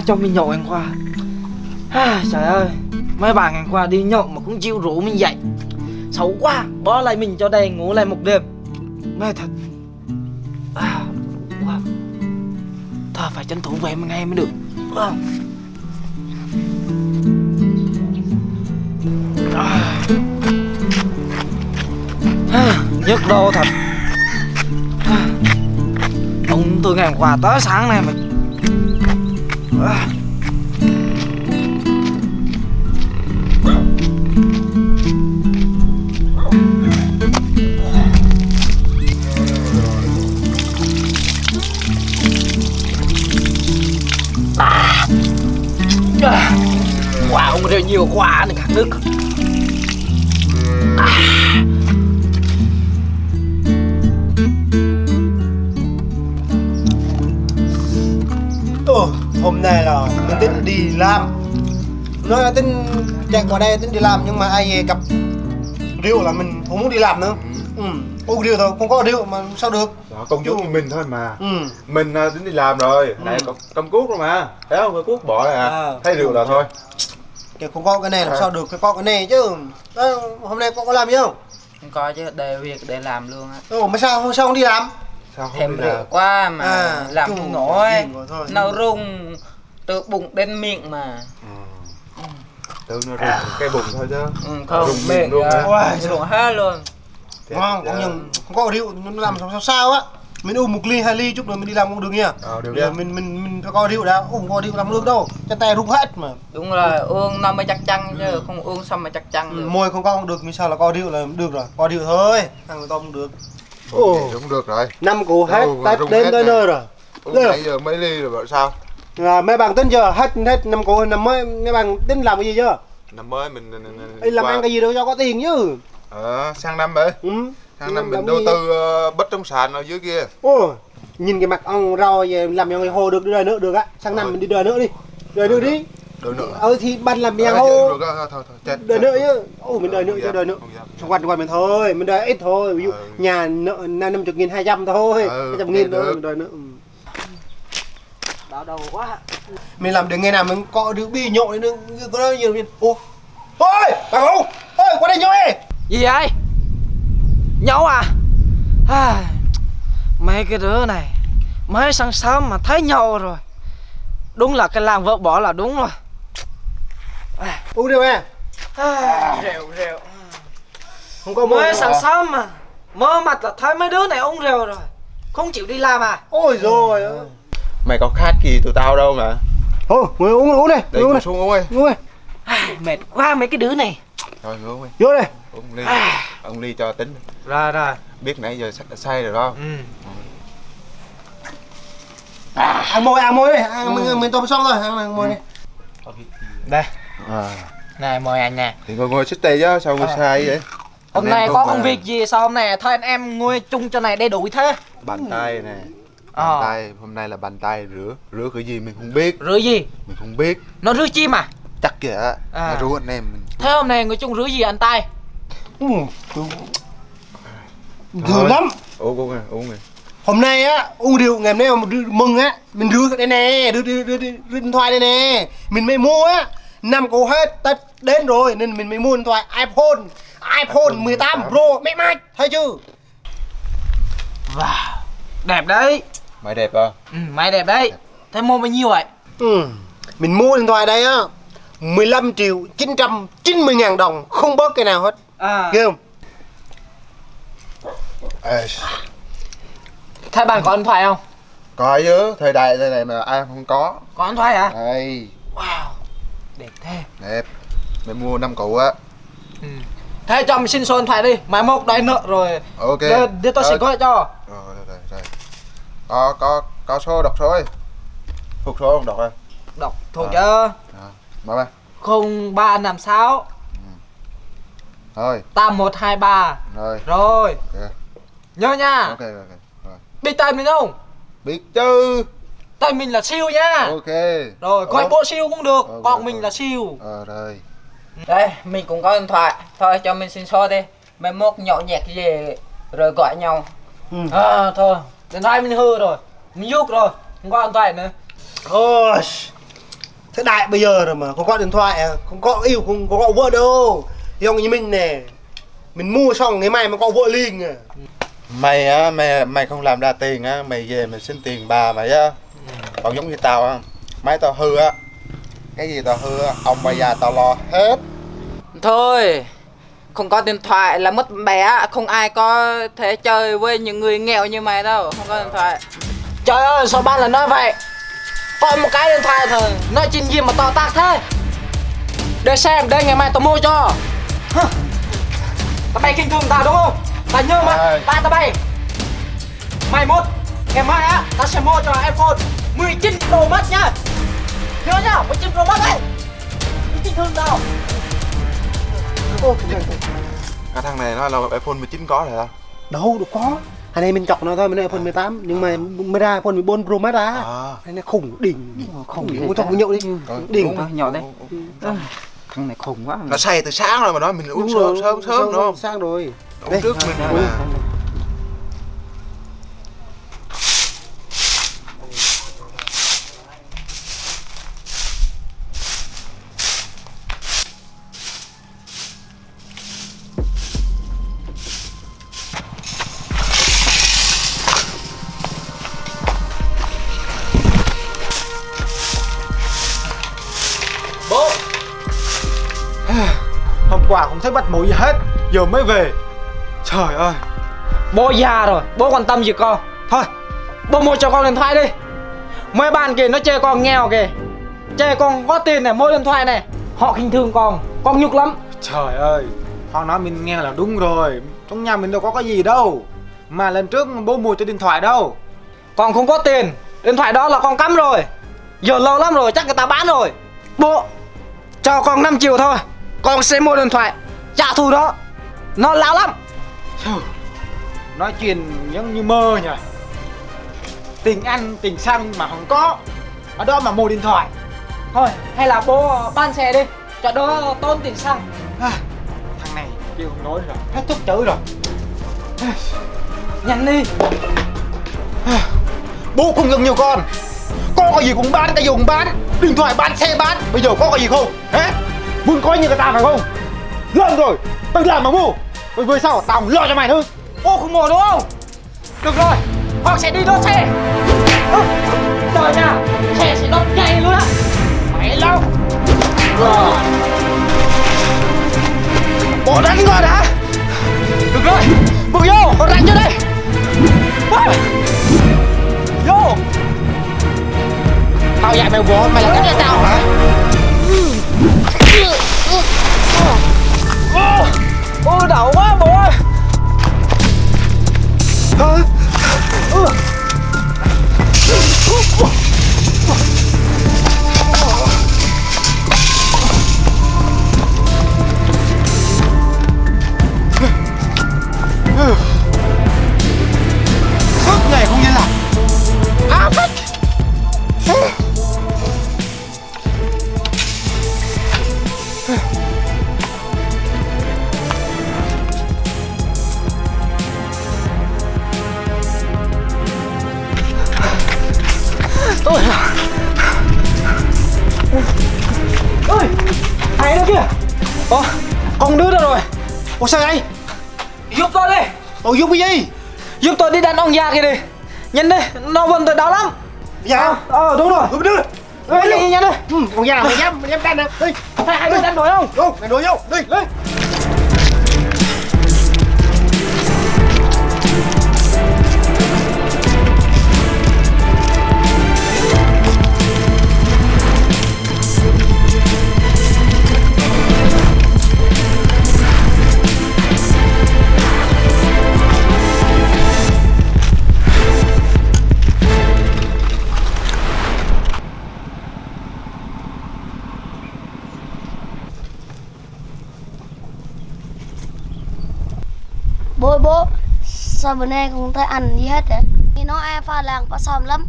cho mình nhậu ngày qua. Trời ơi, mấy bạn ngày qua đi nhậu mà cũng chịu rủ mình dậy. Xấu quá, bỏ lại mình cho đây ngủ lại một đêm. Mê thật. Quá. Thôi phải tranh thủ về ngay mới được. Nhức đau thật. Ông từ ngày hôm qua tới sáng nay mà. Wow, ông đều nhiều quá này khát nước. Hôm nay là mình tính đi làm. Nói là tính chạy qua đây tính đi làm nhưng mà ai gặp rượu là mình không muốn đi làm nữa. Uống rượu thôi, không có rượu mà sao được. Đó, công việc của mình thôi mà. Mình tính đi làm rồi, này cầm cuốc rồi mà. Thấy không, cái cuốc bỏ này à. Thấy rượu là thôi. Kìa không có cái này làm sao được, phải có cái này chứ. Đó, hôm nay có làm gì không? Không có chứ, để việc để làm luôn á. Mà sao không đi làm? Sao không Thèm đi rượu làm? quá mà làm không nổi. Nấu rung từ bụng đến miệng mà. Tưởng nó rung cái bụng thôi chứ. Không, rung miệng luôn á. rung hết luôn. Không, không có rượu nó làm sao á. Mình uống 1 ly 2 ly chút rồi mình đi làm không được nha. Được giờ nha. mình phải có rượu đã, uống có rượu làm được đâu. Chân tay rung hết mà. Đúng rồi, uống nó mới chắc chắn chứ không uống xong mà chắc chắn được. Môi không có không được, mình sao là có rượu là được rồi. Có rượu thôi, ăn người ta không được. Cũng được rồi. Năm củ hết, tắt đến tới nơi rồi. Nãy giờ mấy ly rồi bảo sao? Mấy bạn tính chưa? Hết năm củ năm mới mấy bạn tính làm cái gì chưa? Năm mới mình Làm ăn cái gì đâu cho có tiền chứ. sang năm ấy. Sang năm mình đầu tư bất động sản ở dưới kia. Nhìn cái mặt ông rau về làm nhà hồ được đời nữa được á. Sang năm mình đi đời nữa đi. Đời nữa đi. Đời nữa. Thì ban làm nhà hồ. Thôi chết. Đời nữa chứ. Mình đời nữa chứ đời nữa. Trong quanh mình thôi, mình đời ít thôi. Ví dụ nhà nợ 50.000 200 thôi. 200.000 thôi mình đời nữa. Đau đầu quá. Mình làm đến ngày nào mình có rượu bia nhậu nữa, có đó nhiều viên. Ôi, bà Hùng, qua đây nhậu đi. Gì vậy? Nhậu à? Mấy cái đứa này mới sáng sớm mà thấy nhậu rồi. Đúng là cái làng vợ bỏ là đúng rồi. Uống rượu à? Rượu. Không có mới sáng sớm mà mơ mặt là thấy mấy đứa này uống rượu rồi. Không chịu đi làm à? Ôi rồi. Mày có khát gì tụi tao đâu mà. Thôi, ngồi uống này. Để uống xuống uống đi. Uống đi. Mệt quá mấy cái đứa này. Thôi uống đi. Vô đây. Uống ly. Ông ly cho tính. Rồi. Biết nãy giờ say rồi đó. Ăn môi đi. Mình tôm xong rồi, ăn môi đi. Đây. Này mời anh nè. Thì ngồi xích tay chứ sao ngồi say vậy? Hôm nay có công việc gì sao hôm nay thôi anh em ngồi chung cho này đầy đủ thế? Bàn tay nè. Bàn tay, hôm nay là bàn tay rửa cái gì mình không biết. Rửa gì? Mình không biết. Nó rửa chim à? Chắc kìa. Nó rửa anh em mình. Thế hôm nay ngồi chung rửa gì anh tay? Rượu lắm. Uống này. Hôm nay á uống rượu, ngày hôm nay mà mừng á, mình rửa đây nè, đưa điện thoại đây nè. Mình mới mua á, 5 củ hết, Tết đến rồi nên mình mới mua điện thoại iPhone 18 Pro mẹ mạch, thấy chưa? Wow, đẹp đấy. Mày đẹp à? Mày đẹp đấy. Thế mua bao nhiêu vậy? Mình mua điện thoại đây á 15.990.000 đồng, không bớt cái nào hết. Ghê không? Thế bạn có điện thoại không? Có chứ, thời đại này mà ai không có. Có điện thoại hả? Đây. Wow, đẹp thế. Đẹp. Mày mua 5 củ á. Thế cho mình xin số điện thoại đi, mai mốt đòi nợ rồi. Ok. Để tôi sẽ gọi cho. Rồi. Có số đọc số đi. Thuộc số không đọc rồi. Đọc thuộc chưa? Mở ra. 0356 Rồi. 8123. Rồi. Ok. Nhớ nha. Ok. Rồi. Biết tay mình không? Biết chứ. Tay mình là siêu nha. Ok. Rồi, coi bộ siêu cũng được, còn mình là siêu. Rồi. Đây, mình cũng có điện thoại. Thôi cho mình xin số đi. Mai mốt nhậu nhẹt gì rồi gọi nhau. Thôi, điện thoại mình hư rồi. Mình nhúc rồi, không có điện thoại nữa. Ôi, Thế đại bây giờ rồi mà không có điện thoại, không có yêu, không có vợ đâu. Giống như mình nè, mình mua xong ngày mai mà có vợ liền à. Mày á, mày không làm ra tiền á, mày về mày xin tiền bà mày á. Còn giống như tao á, máy tao hư á, cái gì tao hư á, ông bà già tao lo hết. Thôi, không có điện thoại là mất bé, không ai có thể chơi với những người nghèo như mày đâu, không có điện thoại. Trời ơi, sao ba lại nói vậy? Có một cái điện thoại thôi, nói chuyện gì mà to tát thế? Để xem, đây ngày mai tao mua cho. Hơ. Tao bay khinh thường tao đúng không? Tao nhớ mà, Ơi. tao bay. Mai mốt, ngày mai á, tao sẽ mua cho iPhone 19 Pro Max nha. Nhớ nhá, 19 Pro Max đấy. Khinh thường tao. Cái thằng này nó là iPhone 19 có rồi hả? Đâu được có. Hôm nay mình chọc nó thôi, mình iPhone 18 nhưng mà mới ra iPhone 14 Pro Max ra. À. Cái này khủng đỉnh. Khủng Đỉnh, thế muốn chọc ta. nhậu đi. Đỉnh. Thôi, nhỏ đấy. Thằng này khủng quá. Nó say từ sáng rồi mà nói mình uống Đúng rồi, sớm đúng không? Sang rồi. Uống trước mình Ui. mà. Bố, Hôm qua không thấy bắt mối gì hết, giờ mới về. Trời ơi. bố già rồi, bố quan tâm gì con? Thôi, bố mua cho con điện thoại đi. Mấy bạn kìa nó chê con nghèo kìa, chê con có tiền này, mua điện thoại này. Họ khinh thường con nhục lắm. Trời ơi, họ nói mình nghe là đúng rồi. Trong nhà mình đâu có cái gì đâu. Mà lần trước bố mua cho điện thoại đâu. Con không có tiền, điện thoại đó là con cắm rồi. Giờ lâu lắm rồi, chắc người ta bán rồi. Bố, cho con 5 triệu thôi, con sẽ mua điện thoại. Trả thù đó, nó lão lắm. Nói chuyện giống như mơ nhỉ. Tình ăn, tình xăng mà không có. Ở đó mà mua điện thoại. Thôi, hay là bố bán xe đi, cho đỡ tốn tiền xăng. À, thằng này kêu không nói rồi, hết thuốc chữ rồi. Nhanh đi. Bố không gần nhiều con. Có cái gì cũng bán, cái gì cũng bán. Điện thoại bán, xe bán. Bây giờ có cái gì không? Hả? Muốn coi như người ta phải không? Lớn rồi, tự làm mà mua. Rồi về sau tao không lo cho mày nữa. Bố không mua đúng không? Được rồi, con sẽ đi đốt xe. Chờ nha, xe sẽ đốt ngay luôn á. Mày lâu. Bố đánh con đã. Được rồi, bước vô, con đánh cho đây. Vô. Tao dạy mày bố, mày là đánh cho tao hả? Ôi đau quá bố ơi. Suốt ngày không liên lạc. À phách. Ôi. Ôi, ai đó kìa. Con đứa đâu rồi? Ủa sao vậy? Giúp tôi đi. Ủa giúp cái gì? Giúp tôi đi đánh ông già kia đi. Nhanh đi, nó vần tôi đau lắm. Dạ. Đúng rồi. Giúp đưa. Đi nhanh đi. Con già mày dám đánh nè. Đi. Hai đứa đánh nổi không? Vô, mày đuổi vô. Đi, lên. Bố, sao bữa nay không thấy ăn gì hết vậy? Nghe nói ai pha làng pha xòm lắm.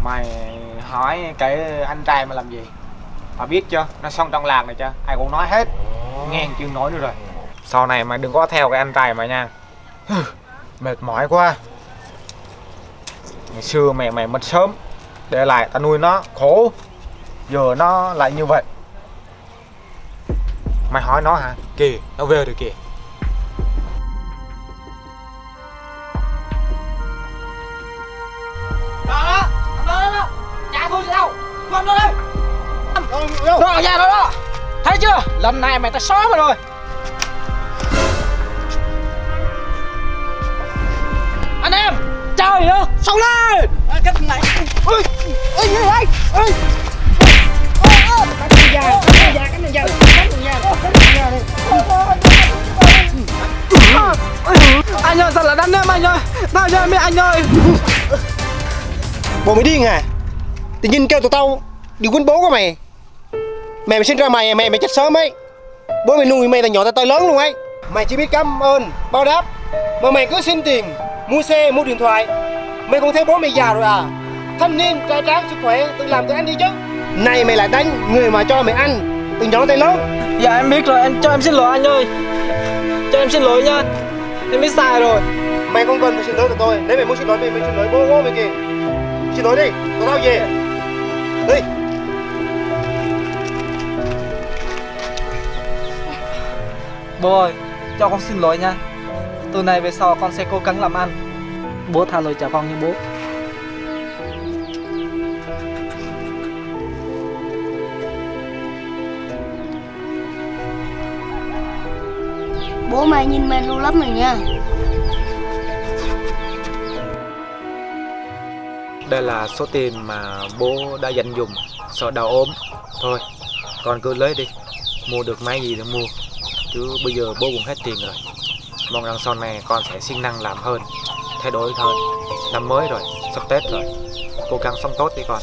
Mày hỏi cái anh trai mà làm gì? Mà biết chưa, nó xong trong làng này chưa? Ai cũng nói hết. Nghe chưa nói nữa rồi. Sau này mày đừng có theo cái anh trai mày nha. Mệt mỏi quá. Ngày xưa mẹ mày mất sớm, Để lại ta nuôi nó khổ, giờ nó lại như vậy. Mày hỏi nó hả? Kìa, nó về rồi kìa. Đó, nhà thôi gì đâu, con nó đây. Đó, ở nhà đó. Thấy chưa, lần này mày ta xóa mày rồi. Anh em, trời ơi, sống lên. Cái thằng này. Ôi, ôi, ôi, ôi. Anh ơi, sao lại đánh em anh ơi? Tao cho em biết anh ơi. Bộ mày điên à? Tự nhiên kêu tụi tao đi quýnh bố của mày. Mày sinh ra mày chết sớm ấy. Bố mày nuôi mày từ nhỏ tới lớn luôn ấy. Mày chỉ biết cảm ơn, báo đáp, mà mày cứ xin tiền, mua xe, mua điện thoại. Mày còn thấy bố mày già rồi à? Thanh niên, trai tráng, sức khỏe, tự làm tự ăn đi chứ. Này mày lại đánh người mà cho mày ăn từ nhỏ tới lớn. Dạ em biết rồi, cho em xin lỗi anh ơi. Cho em xin lỗi nha. Em biết sai rồi. Mày không cần phải xin lỗi tụi tôi. Nếu mày muốn xin lỗi mày xin lỗi bố mày kìa. Xin lỗi đi, tụi tao về. Đi. Bố ơi, cho con xin lỗi nha. Từ này về sau con sẽ cố gắng làm ăn. Bố tha lỗi cho con nha bố. Bố mày nhìn mày lâu lắm rồi nha. Đây là số tiền mà bố đã dành dụm sợ đau ốm. Thôi, con cứ lấy đi, mua được máy gì thì mua. Chứ bây giờ bố cũng hết tiền rồi. Mong rằng sau này con sẽ siêng năng làm hơn, thay đổi hơn. Năm mới rồi, sắp Tết rồi, cố gắng sống tốt đi con.